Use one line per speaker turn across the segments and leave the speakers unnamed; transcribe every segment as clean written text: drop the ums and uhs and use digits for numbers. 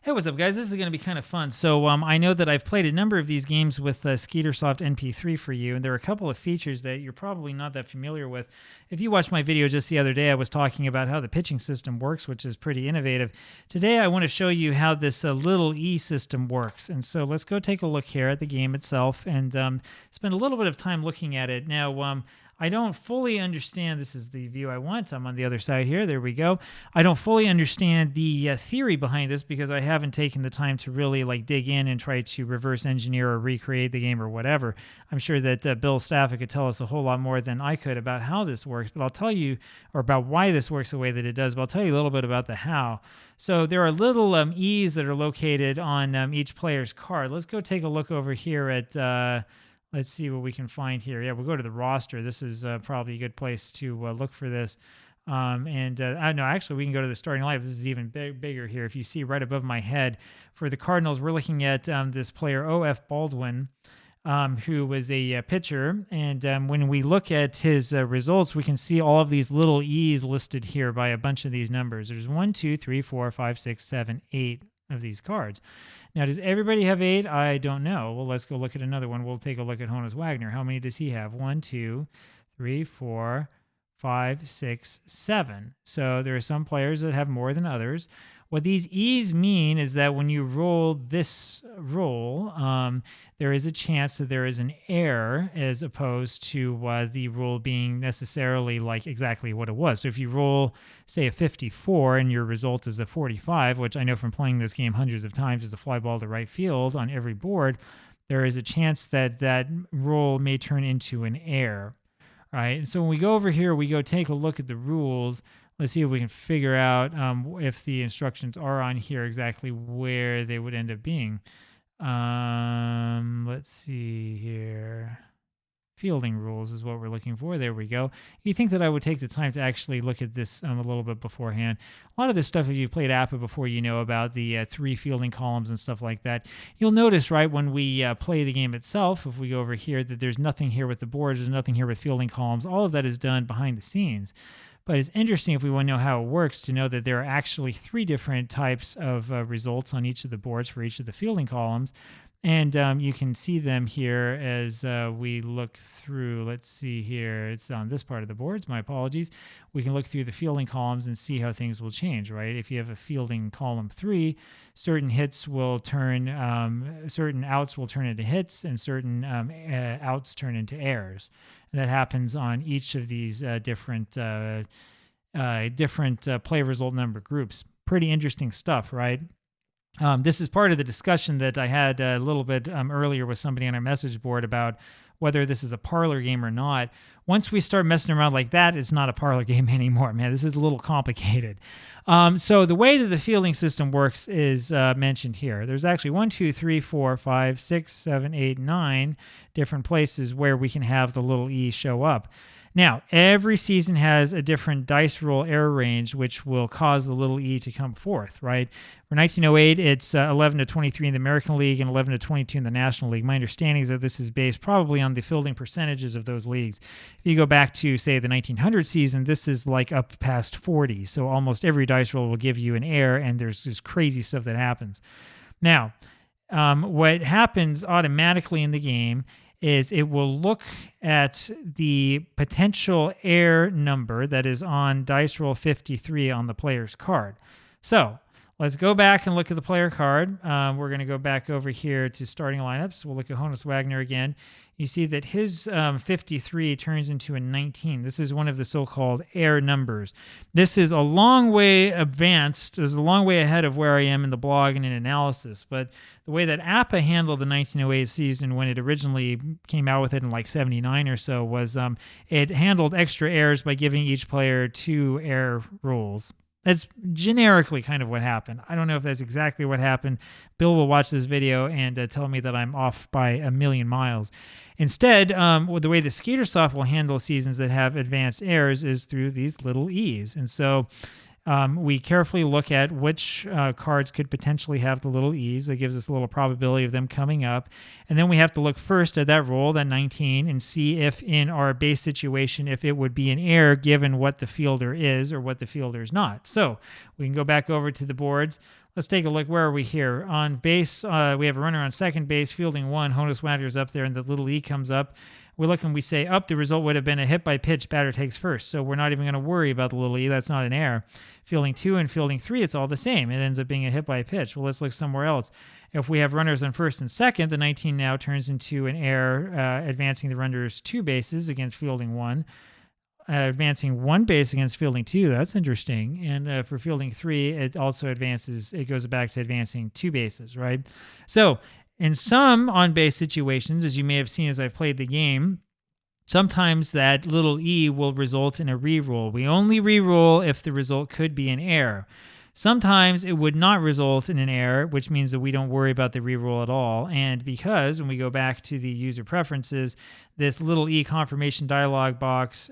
Hey, what's up, guys? This is going to be kind of fun. So I know that I've played a number of these games with Skeetersoft NPIII for you, and there are a couple of features that you're probably not that familiar with. If you watched my video just the other day, I was talking about how the pitching system works, which is pretty innovative. Today, I want to show you how this little E system works. And so let's go take a look here at the game itself and spend a little bit of time looking at it. Now, I don't fully understand. This is the view I want. I'm on the other side here. There we go. I don't fully understand the theory behind this because I haven't taken the time to really dig in and try to reverse engineer or recreate the game or whatever. I'm sure that Bill Stafford could tell us a whole lot more than I could about how this works, but I'll tell you, or about why this works the way that it does, but I'll tell you a little bit about the how. So there are little E's that are located on each player's card. Let's go take a look over here at... let's see what we can find here. Yeah, we'll go to the roster. This is probably a good place to look for this. No, actually, we can go to the starting lineup. This is even bigger here. If you see right above my head, for the Cardinals, we're looking at this player, O.F. Baldwin, who was a pitcher. And when we look at his results, we can see all of these little E's listed here by a bunch of these numbers. There's 1, 2, 3, 4, 5, 6, 7, 8 of these cards. Now, does everybody have 8? I don't know. Well, let's go look at another one. We'll take a look at Honus Wagner. How many does he have? 1, 2, 3, 4, 5, 6, 7. So there are some players that have more than others. What these E's mean is that when you roll this roll, there is a chance that there is an error as opposed to the roll being necessarily exactly what it was. So if you roll, say, a 54 and your result is a 45, which I know from playing this game hundreds of times is a fly ball to right field on every board, there is a chance that that roll may turn into an error. Right? And so when we go over here, we go take a look at the rules. Let's see if we can figure out if the instructions are on here exactly where they would end up being. Let's see here. Fielding rules is what we're looking for. There we go. You think that I would take the time to actually look at this a little bit beforehand. A lot of this stuff, if you've played APBA before, you know about the 3 fielding columns and stuff like that. You'll notice, right, when we play the game itself, if we go over here, that there's nothing here with the boards, there's nothing here with fielding columns. All of that is done behind the scenes. But it's interesting if we want to know how it works to know that there are actually 3 different types of results on each of the boards for each of the fielding columns. And you can see them here as we look through. Let's see here. It's on this part of the boards. My apologies. We can look through the fielding columns and see how things will change, right? If you have a fielding column 3, certain hits will turn, certain outs will turn into hits, and certain outs turn into errors. And that happens on each of these different play result number groups. Pretty interesting stuff, right? This is part of the discussion that I had a little bit earlier with somebody on our message board about whether this is a parlor game or not. Once we start messing around like that, it's not a parlor game anymore, man. This is a little complicated. So the way that the fielding system works is mentioned here. There's actually 1, 2, 3, 4, 5, 6, 7, 8, 9 different places where we can have the little E show up. Now, every season has a different dice roll error range, which will cause the little E to come forth, right? For 1908, it's 11 to 23 in the American League and 11 to 22 in the National League. My understanding is that this is based probably on the fielding percentages of those leagues. If you go back to, say, the 1900 season, this is up past 40. So almost every dice roll will give you an error, and there's this crazy stuff that happens. Now, what happens automatically in the game is it will look at the potential error number that is on dice roll 53 on the player's card. So let's go back and look at the player card. We're going to go back over here to starting lineups. We'll look at Honus Wagner again. You see that his 53 turns into a 19. This is one of the so-called error numbers. This is a long way advanced. This is a long way ahead of where I am in the blog and in analysis. But the way that APBA handled the 1908 season when it originally came out with it in 79 or so was it handled extra errors by giving each player 2 error rules. That's generically kind of what happened. I don't know if that's exactly what happened. Bill will watch this video and tell me that I'm off by a million miles. Instead, the way the Skeetersoft will handle seasons that have advanced errors is through these little E's. And so we carefully look at which cards could potentially have the little E's. That gives us a little probability of them coming up. And then we have to look first at that roll, that 19, and see if in our base situation, if it would be an error given what the fielder is or what the fielder is not. So we can go back over to the boards. Let's take a look. Where are we here? On base, we have a runner on second base, fielding one. Honus Wagner's up there, and the little E comes up. We look and we say, the result would have been a hit by pitch, batter takes first. So we're not even going to worry about the little E. That's not an error. Fielding 2 and fielding 3, it's all the same. It ends up being a hit by pitch. Well, let's look somewhere else. If we have runners on first and second, the 19 now turns into an error, advancing the runners 2 bases against fielding 1. Advancing 1 base against fielding 2, that's interesting. And for fielding 3, it also advances, it goes back to advancing 2 bases, right? So in some on-base situations, as you may have seen as I've played the game, sometimes that little E will result in a reroll. We only reroll if the result could be an error. Sometimes it would not result in an error, which means that we don't worry about the reroll at all. And because when we go back to the user preferences, this little E confirmation dialog box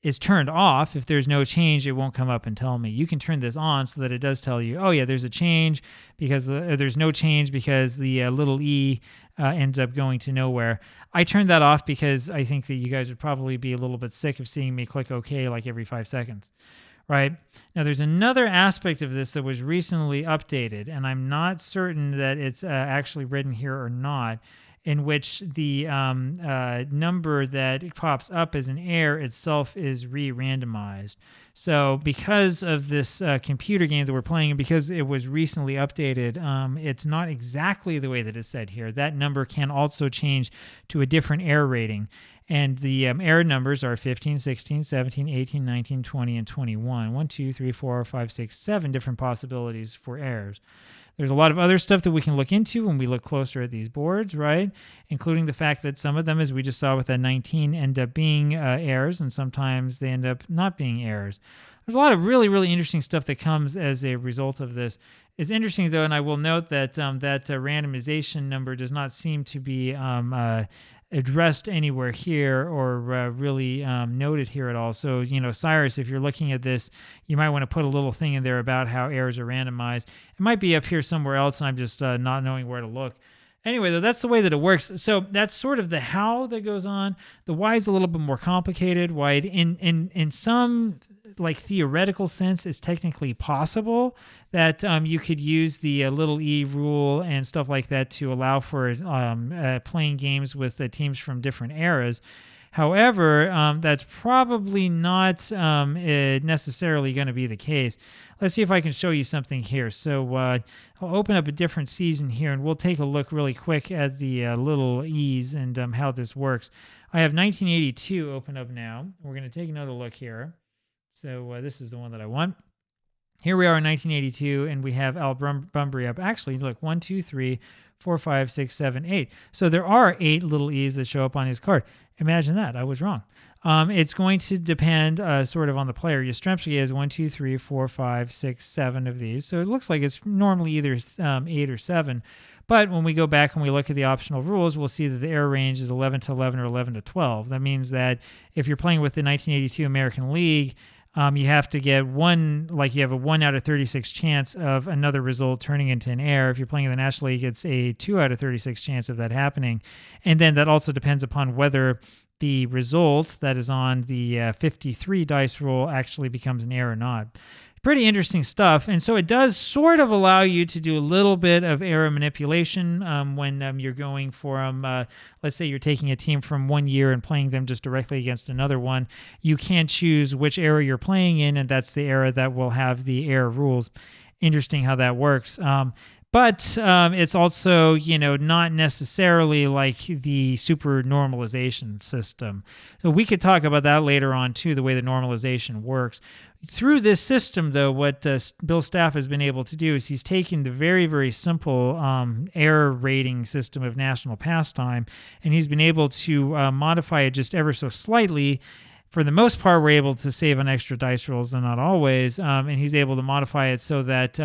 is turned off. If there's no change, it won't come up and tell me. You can turn this on so that it does tell you, oh yeah, there's a change because there's no change because the little E ends up going to nowhere. I turned that off because I think that you guys would probably be a little bit sick of seeing me click OK like every 5 seconds. Right? Now, there's another aspect of this that was recently updated, and I'm not certain that it's actually written here or not, in which the number that pops up as an error itself is re-randomized. So because of this computer game that we're playing, and because it was recently updated, it's not exactly the way that it's said here. That number can also change to a different error rating. And the error numbers are 15, 16, 17, 18, 19, 20, and 21. 1, 2, 3, 4, 5, 6, 7 different possibilities for errors. There's a lot of other stuff that we can look into when we look closer at these boards, right? Including the fact that some of them, as we just saw with that 19, end up being errors, and sometimes they end up not being errors. There's a lot of really, really interesting stuff that comes as a result of this. It's interesting, though, and I will note that that randomization number does not seem to be addressed anywhere here or really noted here at all. So, Cyrus, if you're looking at this, you might want to put a little thing in there about how errors are randomized. It might be up here somewhere else, and I'm just not knowing where to look. Anyway, though, that's the way that it works. So that's sort of the how that goes on. The why is a little bit more complicated. Why in some theoretical sense, it's technically possible that you could use the little E rule and stuff like that to allow for playing games with teams from different eras. However, that's probably not necessarily going to be the case. Let's see if I can show you something here. So I'll open up a different season here, and we'll take a look really quick at the little E's and how this works. I have 1982 open up now. We're going to take another look here. So this is the one that I want. Here we are in 1982, and we have Al Bunbury up. Actually, look, 1, 2, 3, 4, 5, 6, 7, 8. So there are 8 little E's that show up on his card. Imagine that. I was wrong. It's going to depend sort of on the player. Yastrzemski has 1, 2, 3, 4, 5, 6, 7 of these. So it looks like it's normally either 8 or 7. But when we go back and we look at the optional rules, we'll see that the error range is 11 to 11 or 11 to 12. That means that if you're playing with the 1982 American League, you have to get you have a 1 out of 36 chance of another result turning into an error. If you're playing in the National League, it's a 2 out of 36 chance of that happening. And then that also depends upon whether the result that is on the 53 dice roll actually becomes an error or not. Pretty interesting stuff. And so it does sort of allow you to do a little bit of error manipulation when you're going for, let's say you're taking a team from one year and playing them just directly against another one. You can choose which era you're playing in, and that's the era that will have the error rules. Interesting how that works. But it's also, not necessarily like the super normalization system. So we could talk about that later on, too, the way the normalization works. Through this system, though, what Bill Staff has been able to do is he's taken the very, very simple error rating system of National Pastime, and he's been able to modify it just ever so slightly. For the most part, we're able to save on extra dice rolls, though not always, and he's able to modify it so that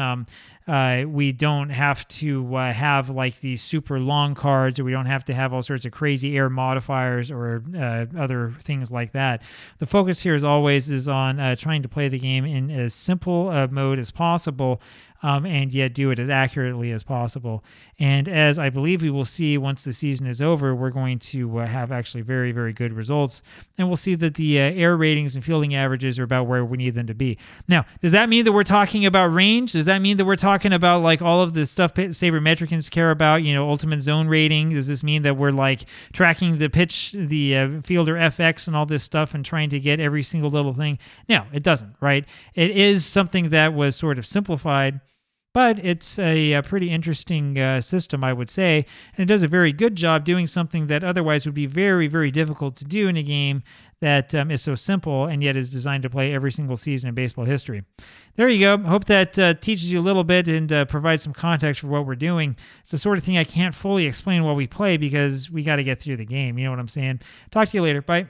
we don't have to have like these super long cards, or we don't have to have all sorts of crazy error modifiers or other things like that. The focus here, as always, is on trying to play the game in as simple a mode as possible. and yet do it as accurately as possible. And as I believe we will see once the season is over, we're going to have actually very, very good results. And we'll see that the air ratings and fielding averages are about where we need them to be. Now, does that mean that we're talking about range? Does that mean that we're talking about like all of the stuff sabermetricians care about, ultimate zone rating? Does this mean that we're like tracking the pitch, the fielder FX and all this stuff and trying to get every single little thing? No, it doesn't, right? It is something that was sort of simplified, but it's a pretty interesting system, I would say, and it does a very good job doing something that otherwise would be very, very difficult to do in a game that is so simple and yet is designed to play every single season in baseball history. There you go. I hope that teaches you a little bit and provides some context for what we're doing. It's the sort of thing I can't fully explain while we play because we got to get through the game. You know what I'm saying? Talk to you later. Bye.